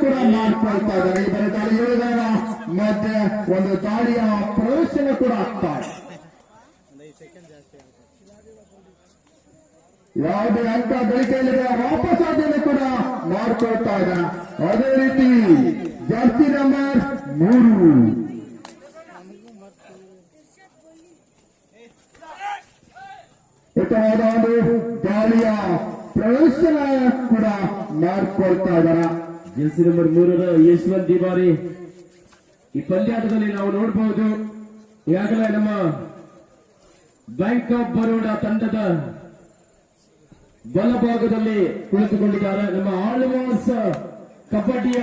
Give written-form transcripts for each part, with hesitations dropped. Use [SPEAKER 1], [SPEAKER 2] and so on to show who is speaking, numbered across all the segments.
[SPEAKER 1] ಕೂಡ ಮಾಡ್ಕೊಳ್ತಾ ಇದ್ದಾರೆ. ಇಬ್ಬರು ದಾಳಿ ಹೇಳಿದಾಗ ಮತ್ತೆ ಒಂದು ದಾಳಿಯ ಪ್ರದರ್ಶನ ಕೂಡ ಆಗ್ತಾ ಇದೆ. ಯಾವುದೇ ಅಂಕ ಗಳಿಕೆಯಲ್ಲಿದೆ ವಾಪಸ್ ಆದ್ಮೇಲೆ ಕೂಡ ಮಾಡ್ಕೊಳ್ತಾ ಇದ್ದಾರೆ. ಅದೇ ರೀತಿ ಜರ್ಸಿ ನಂಬರ್ 3 ಉತ್ತಮವಾದ ಒಂದು ದಾಳಿಯ ಪ್ರದರ್ಶನ ಕೂಡ ಮಾಡ್ಕೊಳ್ತಾ ಇದ್ದಾರೆ.
[SPEAKER 2] ಜರ್ಸಿ ನಂಬರ್ 3ರ ಯಶವಂತ್ ದಿವಾರಿ ಈ ಪಂದ್ಯಾಟದಲ್ಲಿ ನಾವು ನೋಡಬಹುದು. ಈಗಾಗಲೇ ನಮ್ಮ ಬ್ಯಾಂಕ್ ಆಫ್ ಬರೋಡಾ ತಂಡದ ಬಲಭಾಗದಲ್ಲಿ ಕುಳಿತುಕೊಂಡಿದ್ದಾರೆ. ನಮ್ಮ ಆಳ್ವಾಸ್ ಕಬಡ್ಡಿಯ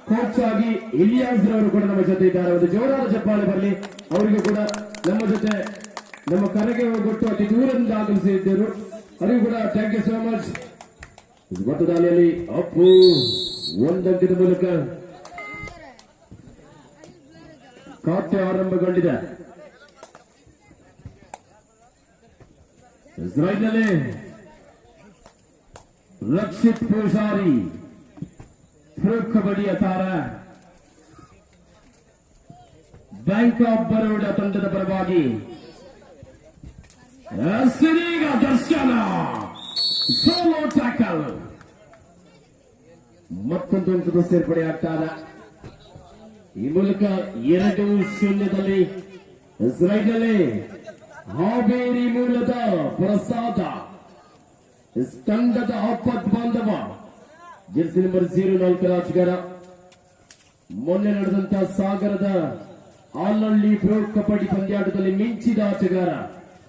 [SPEAKER 2] ಕೋಚ್ ಆಗಿ ಇಲಿಯಾಸ್ ರವರು ಕೂಡ ನಮ್ಮ ಜೊತೆ ಇದ್ದಾರೆ. ಒಂದು ಜೋರಾದ ಚಪ್ಪಾಳೆ ಬರಲಿ ಅವರಿಗೂ ಕೂಡ. ನಮ್ಮ ಜೊತೆ ನಮ್ಮ ಕರೆಗೆ ಹೋಗೊಟ್ಟು ಅತಿ ದೂರದಿಂದ ಆಗಮಿಸಿದ್ದರು. ಅವರಿಗೂ ಕೂಡ ಥ್ಯಾಂಕ್ ಯು ಸೋ ಮಚ್. ಮತ್ತು ದಾಳಿಯಲ್ಲಿ ಅಪ್ಪು ಒಂದಂಕದ ಮೂಲಕ ಖಾತೆ ಆರಂಭಗೊಂಡಿದೆ. ಇಸ್ರಾಯೇಲ್ನಲ್ಲಿ ರಕ್ಷಿತ್ ಪೂಜಾರಿ ಪ್ರೋ ಕಬಡ್ಡಿಯ ತಾರ ಬ್ಯಾಂಕ್ ಆಫ್ ಬರೋಡಾ ತಂಡದ ಪರವಾಗಿ ಸಿರಿಗ ದರ್ಶನ ಸೋಲೋ ಟ್ಯಾಕಲ್ ಮತ್ತೊಂದು ಅಂಕದ ಸೇರ್ಪಡೆ ಆಗ್ತಾರ. ಈ ಮೂಲಕ 2-0 ಇಸ್ರಾಯೇಲ್ನಲ್ಲಿ ಹಾವೇರಿ ಮೂಲದ ಪ್ರಸಾದ ತಂಡದ ಆಪತ್ ಬಾಂಧವ ಜರ್ಸಿ ನಂಬರ್ 04 ಆಟಗಾರ. ಮೊನ್ನೆ ನಡೆದಂತಹ ಸಾಗರದ ಆಲಹಳ್ಳಿ ಪ್ರೋ ಕಬಡ್ಡಿ ಪಂದ್ಯಾಟದಲ್ಲಿ ಮಿಂಚಿದ ಆಟಗಾರ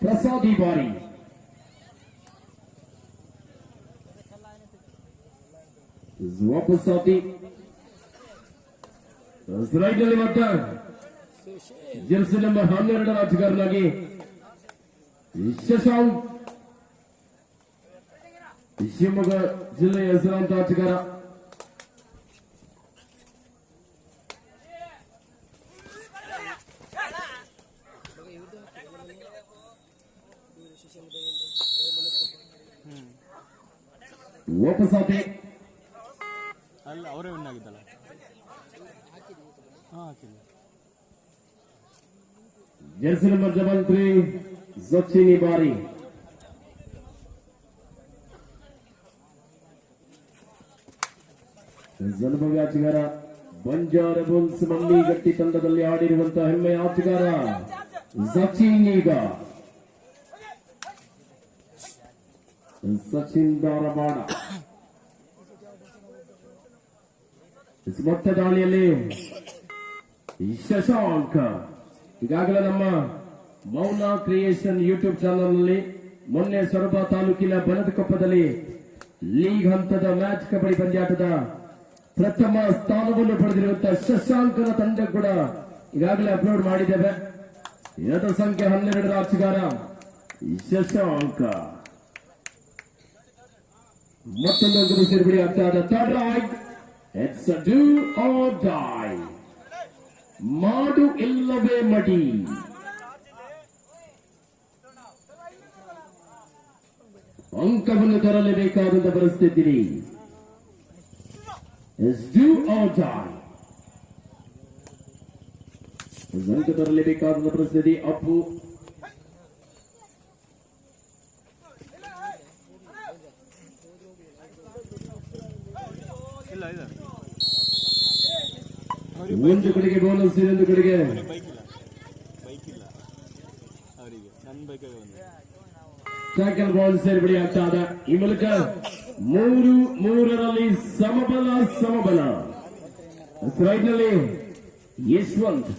[SPEAKER 2] ಪ್ರಸಾದ್ ಈ ಬಾರಿ ವಾಪಸ್ ಆತಿ. ಇಸ್ರಾಯೇಲ್ನಲ್ಲಿ ಮತ್ತೆ ಜರ್ಸಿ ನಂಬರ್ 12 ಆಟಗಾರನಾಗಿ ಶಶಾಂಕ್ ಶಿವಮೊಗ್ಗ ಜಿಲ್ಲೆಯ ಹೆಸರಾಂತ ಆಟಗಾರ. ವಾಪಸ್ ಆತೆ
[SPEAKER 3] ಅಲ್ಲ ಅವರೇ ವಿನ್ ಆಗಿದ್ದಲ್ಲ.
[SPEAKER 2] ಜರ್ಸಿ ನಂಬರ್ 3 ಜೊಚ್ಚಿನಿ ಬಾರಿ ಅನುಭವಿ ಆಟಗಾರ. ಬಂಜಾರ ಬುಲ್ಸ್ ಮಲ್ಲಿಗಟ್ಟಿ ತಂಡದಲ್ಲಿ ಆಡಿರುವಂತಹ ಹೆಮ್ಮೆಯ ಆಟಗಾರ ಸಚಿನ್. ಈಗ ಸಚಿನ್ ಧಾರವಾಡ ಮೊತ್ತ ದಾಳಿಯಲ್ಲಿ ಶಶಾಂಕ್. ಈಗಾಗಲೇ ನಮ್ಮ ಮೌನ ಕ್ರಿಯೇಷನ್ ಯೂಟ್ಯೂಬ್ ಚಾನೆಲ್ ನಲ್ಲಿ ಮೊನ್ನೆ ಸೊರಬ ತಾಲೂಕಿನ ಬನದಕೊಪ್ಪದಲ್ಲಿ ಲೀಗ್ ಹಂತದ ಮ್ಯಾಚ್ ಕಬಡ್ಡಿ ಪಂದ್ಯಾಟದ ಪ್ರಥಮ ಸ್ಥಾನವನ್ನು ಪಡೆದಿರುವಂತಹ ಶಶಾಂಕನ ತಂಡ ಕೂಡ ಈಗಾಗಲೇ ಅಪ್ಲೋಡ್ ಮಾಡಿದ್ದೇವೆ. ಯಥ ಸಂಖ್ಯೆ 12 ಆಟಗಾರ ಶಶಾಂಕ. ಮತ್ತೊಂದು ಅಂಕದ ಸೇರ್ಪಡೆ ಆಗ್ತಾದ. Third right it's do or dye. ಮಾಡು ಇಲ್ಲವೇ ಮಡಿ. ಅಂಕವನ್ನು ತರಲೇಬೇಕಾದಂತಹ ಪರಿಸ್ಥಿತಿ. Do or dye. ಅಂಕ ತರಲೇಬೇಕಾದಂತಹ ಪರಿಸ್ಥಿತಿ. ಅಪ್ಪು ಒಂದು ಕಡೆಗೆ ಬೋನಸ್, ಇನ್ನೊಂದು ಕಡೆಗೆ
[SPEAKER 3] ಬೈಕ್ ಇಲ್ಲ ಅವರಿಗೆ. ನನ್ನ ಬೈಕ್
[SPEAKER 2] ಟ್ಯಾಕಲ್ ಬಾಲ್ ಸೇರ್ಪಡೆ ಆಗ್ತಾದ. ಈ ಮೂಲಕ 3-3ರಲ್ಲಿ ಸಮಬಲ. ರೈಟ್ನಲ್ಲಿ ಯಶವಂತ್.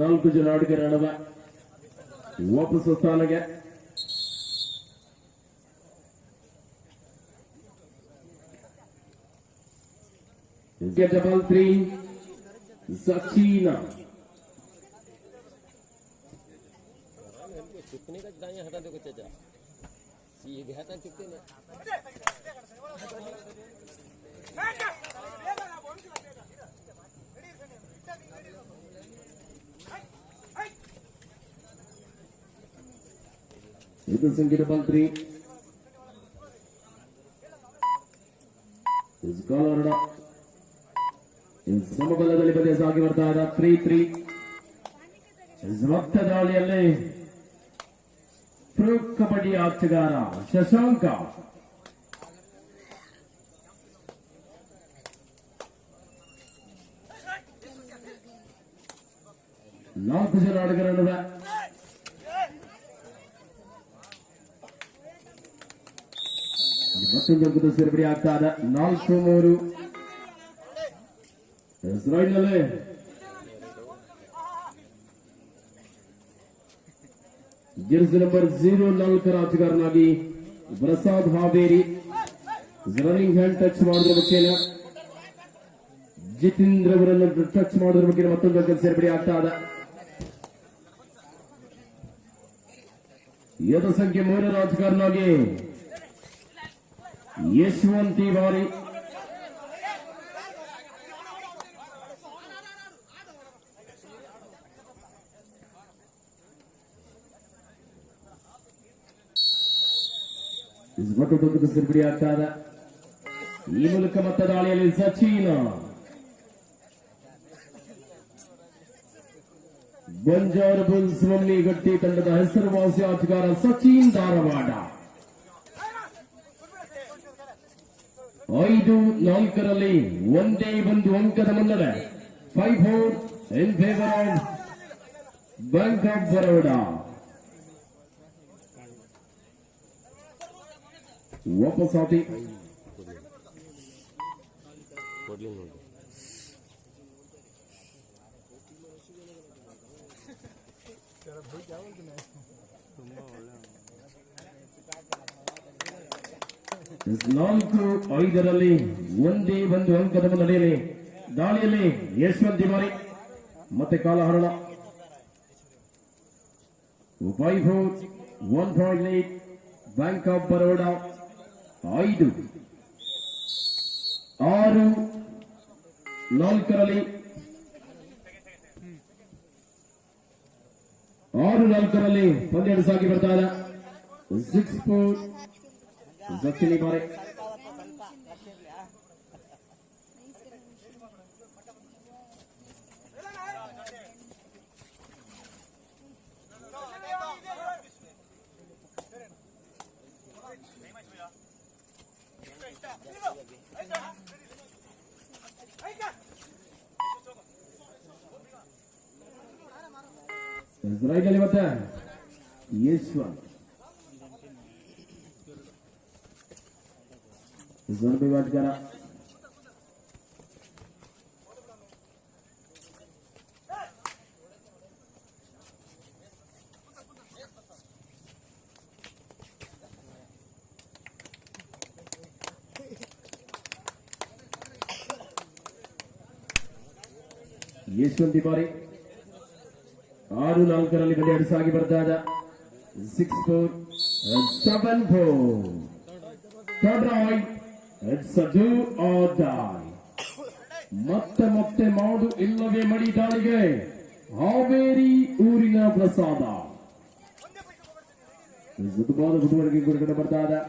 [SPEAKER 2] ನಾಲ್ಕು ಜನ ಆಟಗಾರ ನಡುವೆ ವಾಪಸ್ ಸ್ಥಾನಕ್ಕೆ. ಡಬಲ್ 3 सचिन
[SPEAKER 4] कितने का दाएं हटा दो चाचा सीधे हटा कितने ना
[SPEAKER 2] ಇದು ಸಂಖ್ಯೆ ಡಬಲ್ 3 ಸಮಬಲದಲ್ಲಿ ಬದಿಯ ಸಾಗಿ ಬರ್ತಾ ಇದ್ದ 3-3 ಮೊತ್ತ ದಾಳಿಯಲ್ಲಿ ಪ್ರೊ ಕಬಡ್ಡಿ ಆಟಗಾರ ಶಶಾಂಕ ನಾಲ್ಕು ಜನ ಆಟಗಾರ ನಡುವೆ ಮತ್ತೊಂದು ಅಂಕದ ಸೇರ್ಪಡೆ ಆಗ್ತಾ ಇದೆ 4-3 ಇಸ್ರಾಯೇಲ್ನಲ್ಲಿ ಜೆರ್ಸಿ ನಂಬರ್ 04 ಆಟಗಾರನಾಗಿ Prasad Haveri running hand touch ಮಾಡಿದ್ರ ಮುಖೇನ ಜಿತೇಂದ್ರ ಅವರನ್ನು ಟಚ್ ಮಾಡೋದ್ರ ಬಗ್ಗೆ ಮತ್ತೊಂದು ಅಂಕದ ಸೇರ್ಪಡೆ ಆಗ್ತಾ ಇದೆ ಎದ ಸಂಖ್ಯೆ 3 ರಾಜಕಾರನಾಗಿ ಯಶವಂತ್ ತಿವಾರಿ ಮತ್ತೊಂದು ಸೇರ್ಪಡೆ ಆಗ್ತಾ ಇದೆ ಈ ಮೂಲಕ ಮತ್ತ ದಾಳಿಯಲ್ಲಿ ಸಚಿನ್ ಬಂಜಾರ ಬುಲ್ಸ್ ಮಮ್ಮಿಗಟ್ಟಿ ತಂಡದ ಹೆಸರುವಾಸಿ ಆಟಗಾರ ಸಚಿನ್ ಧಾರವಾಡ 5-4 ಒಂದೇ ಒಂದು ಅಂಕದ ಮುನ್ನಡೆ 5-4 ಇನ್ favour of Bank of Baroda ವಾಪಸ್ ಆತಿ ನಾಲ್ಕು 5 ಒಂದೇ ಒಂದು ಅಂಕದ ಮುನ್ನಡೆಯಲ್ಲಿ ದಾಳಿಯಲ್ಲಿ ಯಶವಂತ್ ತಿವಾರಿ ಮತ್ತೆ ಕಾಲಹರಣ 5-4 1 point lead bank of Baroda 5 6-4 ಪಂದ್ಯ ಸಾಗಿ ಬರ್ತಾ ಇದೆ 6-4 ಜಕ್ತಿನಿ ಬಾರೆ ಇಸ್ರಾಯೇಲ್ ಮತ್ತೆ ಯಶವಂತ್ ಆಟಗಾರ ಯಶವಂತ್ ತಿವಾರಿ 6-4 ಬದಿಯಾಡಿ ಸಾಗಿ ಬರ್ತಾ ಇದೆ 6-4 7-4 third right it's a do or dye ಮತ್ತೆ ಮಾಡು ಇಲ್ಲವೇ ಮಡಿ ದಾಳಿಗೆ ಹಾವೇರಿ ಊರಿನ ಪ್ರಸಾದ ಬುಧವಾರಕ್ಕೆ ಗುರುಗಡೆ ಬರ್ತಾ ಇದೆ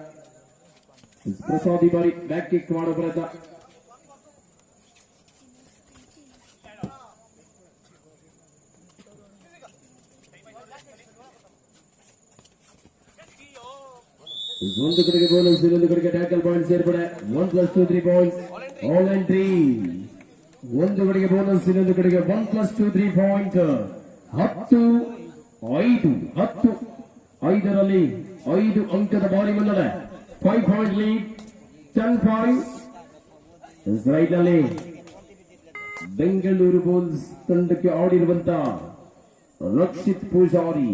[SPEAKER 2] ಪ್ರಸಾದ್ ಈ ಬಾರಿ ಬ್ಯಾಕ್ ಕಿಕ್ ಮಾಡೋ ಪ್ರಯತ್ನ ಒಂದು ಕಡೆಗೆ ಬೋನಸ್ ಇನ್ನೊಂದು ಕಡೆಗೆ ಟ್ಯಾಕಲ್ ಪಾಯಿಂಟ್ ಸೇರ್ಪಡೆ 1+2 3 ಪಾಯಿಂಟ್ಸ್ ಆಲ್ ಅಂಡ್ 3 ಒಂದು ಕಡೆಗೆ ಬೋನಸ್ ಇನ್ನೊಂದು ಕಡೆಗೆ 1+2 3 ಪಾಯಿಂಟ್ 10-5 5 ಅಂಕದ ಬಾರಿ ಮುನ್ನಡೆ 5 ಪಾಯಿಂಟ್ ಲೀಡ್ 10-5 ಇಸ್ರಾಯೇಲ್ನಲ್ಲಿ ಬೆಂಗಳೂರು ಬುಲ್ಸ್ ತಂಡಕ್ಕೆ ಆಡಿರುವಂತ ರಕ್ಷಿತ್ ಪೂಜಾರಿ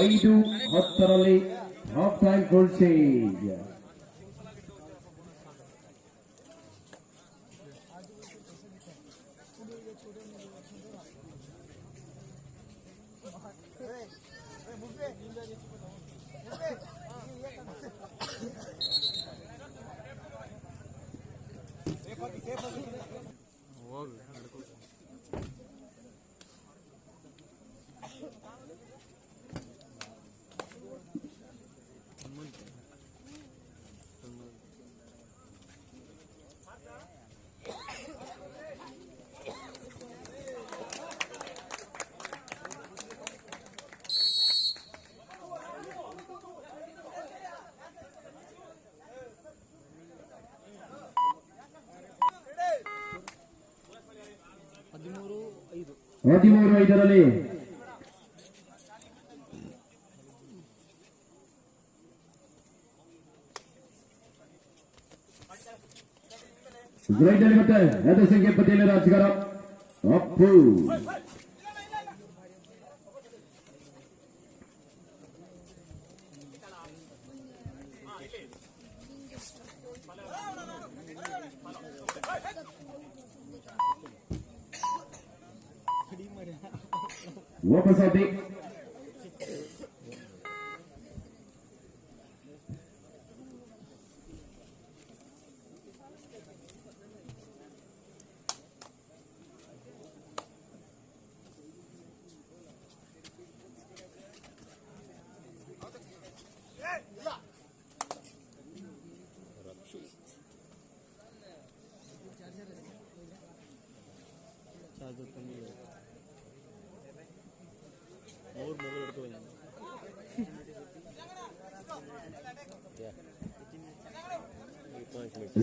[SPEAKER 2] ಐದು 10 ಹಾಫ್ ಟೈಮ್ ಗೋಲ್ ಚೇಂಜ್ 13-5 ರೈತಲ್ಲಿ ಮತ್ತೆ ಎದ ಸಂಖ್ಯೆ ಪಟ್ಟಿಯಲ್ಲಿ ರಾಜಗಾರ ಅಪ್ಪು ವಾಪಸ್ ಆತಿ
[SPEAKER 3] ಚಾರ್ಜರ್ ಕಮ್ಮಿ ಇದೆ. 3 ಮೊಬೈಲ್ ಹಿಡ್ಕೊಂಡು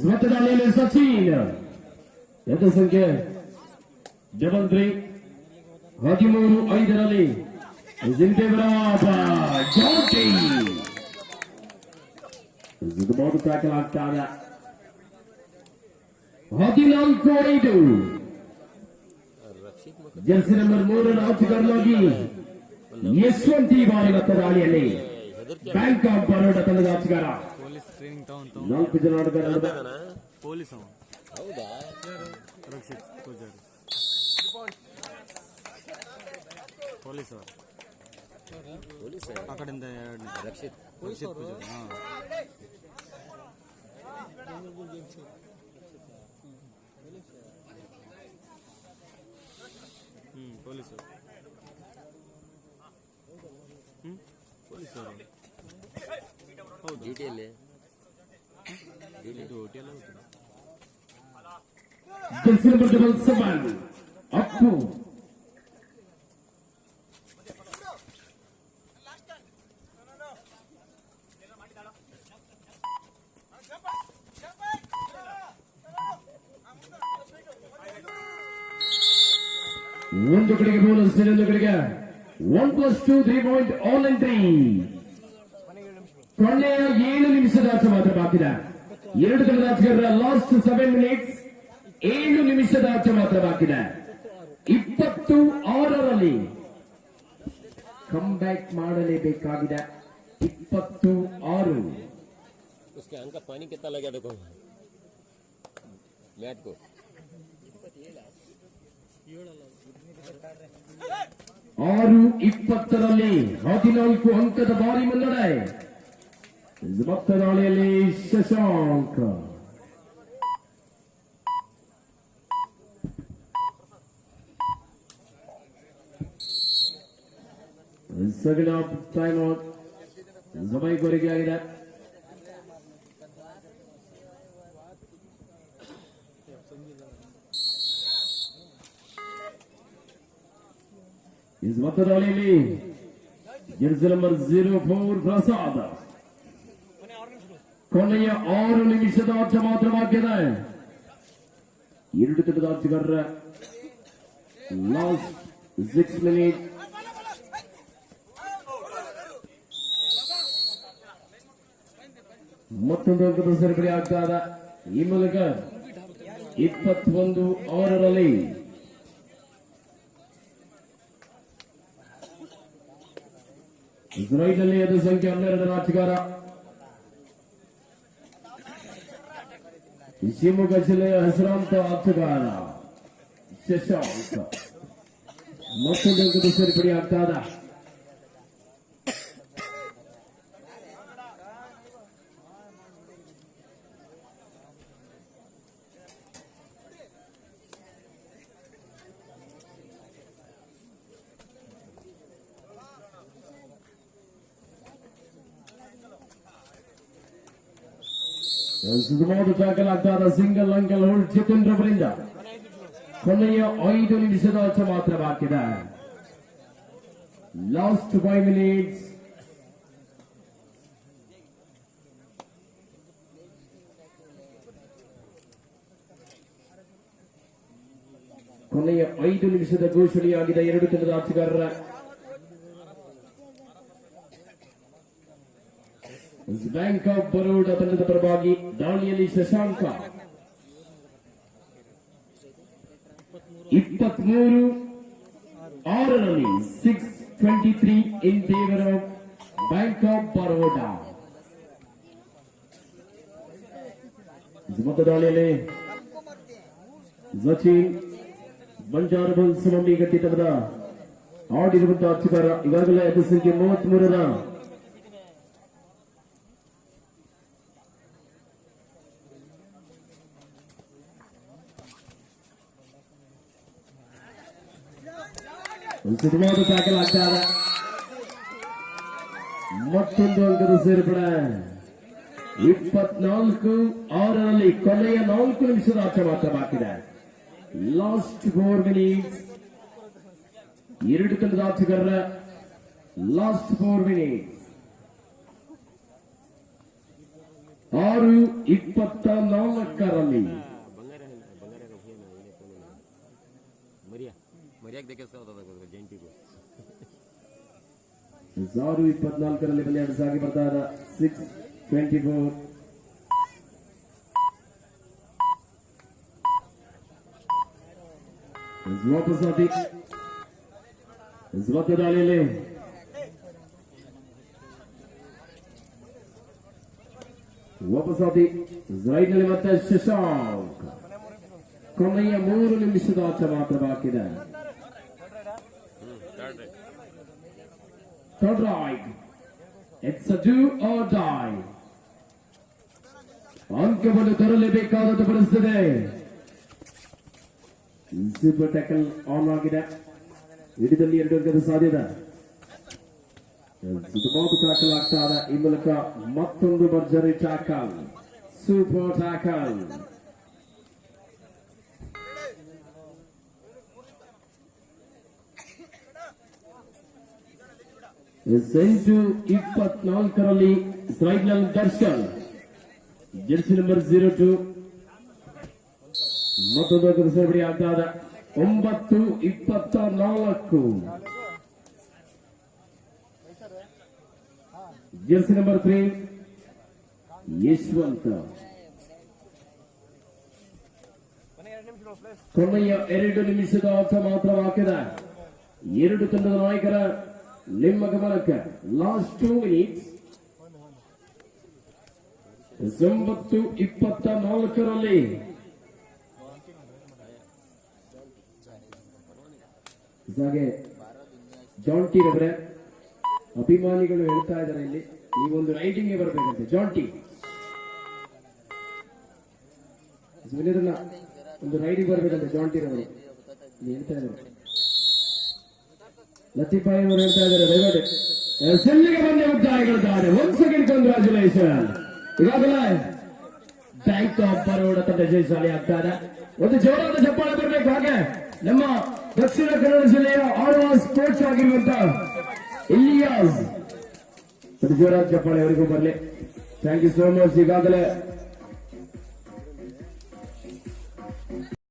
[SPEAKER 2] ಮತದಾಳಿಯಲ್ಲಿ ಸಚಿನ್ ಎದ ಸಂಖ್ಯೆ 13-5 ಇದು ಟ್ಯಾಕಲ್ ಆಗ್ತಾರ 14-5 ಜರ್ಸಿ ನಂಬರ್ 3 ಆಟಗಾರರಾಗಿ ಯಶವಂತ್ ಈ ಬಾರಿ ಮತದಾಳಿಯಲ್ಲಿ ಬ್ಯಾಂಕ್ ಆಫ್ ಬರೋಡಾ ತಂಡದ ಆಟಗಾರ
[SPEAKER 3] ಪೊಲೀಸ್ ಟ್ರೈನಿಂಗ್
[SPEAKER 2] 4 ಜನ ಆಟಗಾರರ
[SPEAKER 3] ಪೊಲೀಸ್ ಅವ
[SPEAKER 4] ಹೌದಾ
[SPEAKER 3] ರಕ್ಷಿತ್ ಪೂಜಾರಿ ಪೊಲೀಸ್ ಅವ
[SPEAKER 4] ಪೊಲೀಸ್
[SPEAKER 3] ಆ ಕಡೆಯಿಂದ
[SPEAKER 4] ರಕ್ಷಿತ್
[SPEAKER 3] ಪೂಜಾರಿ ಹಾಂ ಪೊಲೀಸರು ಪೊಲೀಸರು ಹೌದು
[SPEAKER 4] ಡ್ಯೂಟಿಯಲ್ಲಿ
[SPEAKER 3] ಇದು ಹೋಟೆಲ್ ಹೌದು
[SPEAKER 2] ಜರ್ಸಿ ನಂಬರ್ 7 ಅಪ್ಪು ಒಂದು ಕಡೆಗೆ ಬೋನಸ್ ಇನ್ನೊಂದು ಕಡೆಗೆ 1+2 3 ಪಾಯಿಂಟ್ ಆಲ್ ಅಂಡ್ 3 ಕೊನೆಯ 7 ನಿಮಿಷದ ಆಟ ಮಾತ್ರ ಬಾಕಿದೆ. ಎರಡು ತಂಡದ ಆಟಗಾರರ ಲಾಸ್ಟ್ 7 ಮಿನಿಟ್ಸ್ 7 ನಿಮಿಷದ ಆಟ ಮಾತ್ರ ಬಾಕಿದೆ. 26 ಕಮ್ ಬ್ಯಾಕ್ ಮಾಡಲೇಬೇಕಾಗಿದೆ. 26
[SPEAKER 4] उसके अंक पानी कितना लगा देखो मैट को
[SPEAKER 2] 6-20 14 ಅಂಕದ ಭಾರಿ ಮುನ್ನಡೆ. ಮತದಾಳಿಯಲ್ಲಿ Shashank second half time out ಸಮಯಕ್ಕೆ ಆಗಿದೆ. इस ಮತದಾಳಿಯಲ್ಲಿ ಜರ್ಸಿ ನಂಬರ್ 04 ಪ್ರಸಾದ್ ಕೊನೆಯ 6 ನಿಮಿಷದ ಆಟ ಮಾತ್ರ ಬಾಕಿದೆ. ಎರಡು ತಂಡದ ಆಟಗಾರರ ಲಾಸ್ಟ್ 6 ಮಿನಿಟ್ ಮತ್ತೊಂದು ಅಂಕದ ಸೇರ್ಪಡೆ ಆಗ್ತಾದ. ಈ ಮೂಲಕ 21 ಇಸ್ರಾಯೇಲ್ನಲ್ಲಿ ಅದು ಸಂಖ್ಯೆ 12 ಆಟಗಾರ ಶಿವಮೊಗ್ಗ ಜಿಲ್ಲೆಯ ಹೆಸರಾಂತ ಆಟಗಾರ ಶಶಾಂಕ್ ಮತ್ತೊಂದು ಅಂಕದ ಸೇರ್ಪಡೆ ಆಗ್ತಾದ. ಸುಮಾರು ಟ್ಯಾಕಲ್ ಆಗ್ತಾದ. ಸಿಂಗಲ್ ಅಂಕಲ್ ಹೋಲ್ಡ್ ಜಿತೇಂದ್ರ ಅವರಿಂದ ಕೊನೆಯ 5 ನಿಮಿಷದ ಆಟ ಮಾತ್ರ ಬಾಕಿದೆ. ಲಾಸ್ಟ್ 5 ಮಿನಿಟ್ಸ್ ಕೊನೆಯ 5 ನಿಮಿಷದ ಘೋಷಣೆಯಾಗಿದೆ ಎರಡು ತಂಡದ ಆಟಗಾರರ. ಬ್ಯಾಂಕ್ ಆಫ್ ಬರೋಡಾ ತಂಡದ ಪರವಾಗಿ ದಾಳಿಯಲ್ಲಿ Shashank 23-6 6-23 in favour of Bank of Baroda. ಮೊದಲ ದಾಳಿಯಲ್ಲಿ ಜಚೀನ್ ಬಂಜಾರಬಲ್ ಸುಮಂಬಿ ಗಟ್ಟಿ ತಂಡದ ಆಡಿರುವಂತಹ ಆಟಗಾರ. ಈಗಾಗಲೇ ಅದು ಸಂಖ್ಯೆ 33ರ ಸುಮಾರು ಟ್ಯಾಕಲ್ ಆಗ್ತಾರೆ. ಮತ್ತೊಂದು ಅಂಕದ ಸೇರ್ಪಡೆ. 24-6 ಕೊನೆಯ 4 ನಿಮಿಷದ ಆಟ ಮಾತ್ರ ಬಾಕಿದೆ. Last 4 minutes. ಎರಡು ತಂಡದ ಆಟಗಾರರ ಲಾಸ್ಟ್ 4 ಮಿನಿಟ್ಸ್. 6-24
[SPEAKER 3] ಮರ್ಯಾದೆ ಕೆಲಸ ಜಂಟಿಗೂ
[SPEAKER 2] 6-24 ಪಂದ್ಯ ಸಾಗಿ ಬರ್ತಾ ಇದೆ. 6-24 ವಾಪಸಾತಿ ದಾಳಿಯಲ್ಲಿ ರೈಡ್ನಲ್ಲಿ ಮತ್ತೆ ಶಶಾಂಕ್. ಕೊನೆಯ 3 ನಿಮಿಷದ ಆಟ ಮಾತ್ರ ಬಾಕಿದೆ. Third right. It's a do or die. ಅಂಕವನ್ನು ತರಲೇಬೇಕಾದ ಪರಿಸ್ಥಿತಿ. ಸೂಪರ್ ಟ್ಯಾಕಲ್ ಆನ್ ಆಗಿದೆ. ಹಿಡಿದಲ್ಲಿ 2 ಅಂಕದ ಸಾಧ್ಯತೆ. ಸುಮಾರು ಟ್ಯಾಕಲ್ ಆಗ್ತಾ ಇದೆ. ಈ ಮೂಲಕ ಮತ್ತೊಂದು ಭರ್ಜರಿ ಟ್ಯಾಕಲ್. Super tackle. 24 ಸ್ಟ್ರೈಕ್ನಲ್ಲಿ ದರ್ಶನ್ ಜೆರ್ಸಿ ನಂಬರ್ 02 ಮತ್ತೊಂದು ಅಂಕದ ಸೇರ್ಪಡೆ ಆಗ್ತಾ ಇದೆ. 9-24 ಜೆರ್ಸಿ ನಂಬರ್ 3 ಯಶವಂತ. ಕೊನೆಯ 2 ನಿಮಿಷದ ಆಟ ಮಾತ್ರ ಬಾಕಿದೆ. ಎರಡು ತಂಡದ ನಾಯಕರ ನಿಮ್ಮ ಗಮನಕ್ಕೆ ಲಾಸ್ಟ್ 2 ಮಿನಿಟ್ಸ್. 9-24 ಹಾಗೆ ಜಾಂಟಿ ರವರೇ ಅಭಿಮಾನಿಗಳು ಹೇಳ್ತಾ ಇದ್ದಾರೆ ಇಲ್ಲಿ ನೀವೊಂದು ರೈಡಿಂಗ್ಗೆ ಬರಬೇಕಂತೆ. ಜಾಂಟಿ ಒಂದು ರೈಡಿಂಗ್ ಬರಬೇಕಂತೆ ಜಾಂಟಿ ರವರು ಹೇಳ್ತಾ ಇದ್ದಾರೆ. ಲತೀಫಾಯಿ ಅವರು ಹೇಳ್ತಾ ಇದ್ದಾರೆ ದಯವಿಟ್ಟು ಸೆಲ್ಲಿಗೆ ಬಂದೇ ಮುಕ್ತಾಯಗೊಳ್ತಾರೆ. 1 ಸೆಕೆಂಡ್ ಕಂಗ್ರಾಚುಲೇಷನ್. ಈಗಾಗಲೇ ಬ್ಯಾಂಕ್ ಆಫ್ ಬರೋಡಾ ತಂಡ ಜಯಶಾಲಿ ಆಗ್ತಾರೆ. ಒಂದು ಜೋರಾದ ಚಪ್ಪಾಳೆ ಬರಬೇಕು. ಹಾಗೆ ನಮ್ಮ ದಕ್ಷಿಣ ಕನ್ನಡ ಜಿಲ್ಲೆಯ ಆಳ್ವಾ ಸ್ಪೋರ್ಟ್ಸ್ ಆಗಿರುವಂತಹ ಇಲಿಯಾಸ್ ಜೋರಾದ ಚಪ್ಪಾಳೆ ಅವರಿಗೂ ಬರಲಿ. Thank you so much. ಈಗಾಗಲೇ